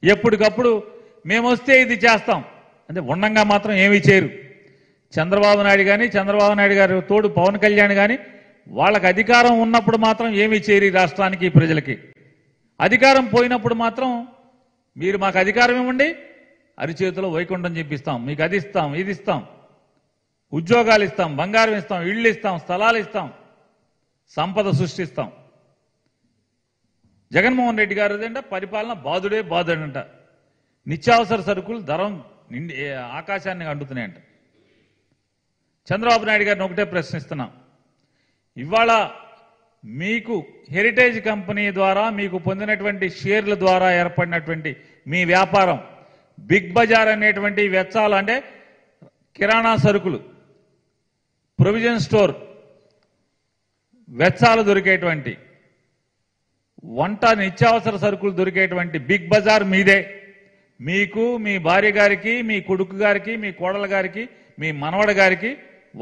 ఎప్పటికప్పుడు మేము వస్తే ఇది చేస్తాం అంటే ఉండంగా మాత్రం ఏమీ చేయరు. చంద్రబాబు నాయుడు కానీ చంద్రబాబు నాయుడు గారు తోడు పవన్ కళ్యాణ్ కానీ వాళ్ళకి అధికారం ఉన్నప్పుడు మాత్రం ఏమీ చేయరు రాష్ట్రానికి ప్రజలకి. అధికారం పోయినప్పుడు మాత్రం మీరు మాకు అధికారం ఇవ్వండి, అరిచేతిలో వైకుంఠం చెప్పిస్తాం, మీకు అది ఇస్తాం, ఇది ఇస్తాం, ఉద్యోగాలు ఇస్తాం, బంగారం ఇస్తాం, ఇళ్ళు ఇస్తాం, స్థలాలు ఇస్తాం, సంపద సృష్టిస్తాం. జగన్మోహన్ రెడ్డి గారు అదంట పరిపాలన బాధుడే బాధుడంట. నిత్యావసర సరుకులు ధరం ఆకాశాన్ని అంటుతున్నాయంట. చంద్రబాబు నాయుడు గారిని ఒకటే ప్రశ్నిస్తున్నాం, ఇవాళ మీకు హెరిటేజ్ కంపెనీ ద్వారా మీకు పొందినటువంటి షేర్ల ద్వారా ఏర్పడినటువంటి మీ వ్యాపారం బిగ్ బజార్ అనేటువంటి వెచ్చాలు అంటే కిరాణా సరుకులు, ప్రొవిజన్ స్టోర్ వెచ్చాలు దొరికేటువంటి వంట నిత్యావసర సరుకులు దొరికేటువంటి బిగ్ బజార్ మీదే. మీకు మీ భార్య గారికి మీ కొడుకు గారికి మీ కోడల గారికి మీ మనవడ గారికి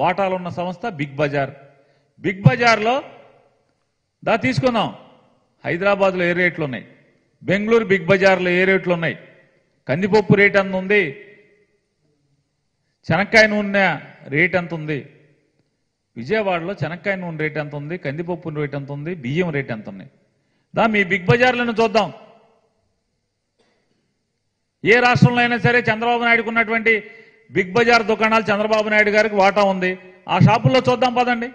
వాటాలు ఉన్న సంస్థ బిగ్ బజార్. బిగ్ బజార్లో తీసుకుందాం, హైదరాబాద్లో ఏ రేట్లు ఉన్నాయి, బెంగళూరు బిగ్ బజార్లో ఏ రేట్లు ఉన్నాయి, కందిపప్పు రేట్ ఎంత ఉంది, చెనక్కాయ నూనె రేట్ ఎంత ఉంది, విజయవాడలో చెనక్కాయ నూనె రేట్ ఎంత ఉంది, కందిపప్పు రేట్ ఎంత ఉంది, బియ్యం రేట్ ఎంత ఉన్నాయి, మీ బిగ్ బజార్లను చూద్దాం. ఏ రాష్ట్రంలో అయినా సరే చంద్రబాబు నాయుడుకు ఉన్నటువంటి బిగ్ బజార్ దుకాణాలు చంద్రబాబు నాయుడు గారికి వాటా ఉంది, ఆ షాపుల్లో చూద్దాం పదండి.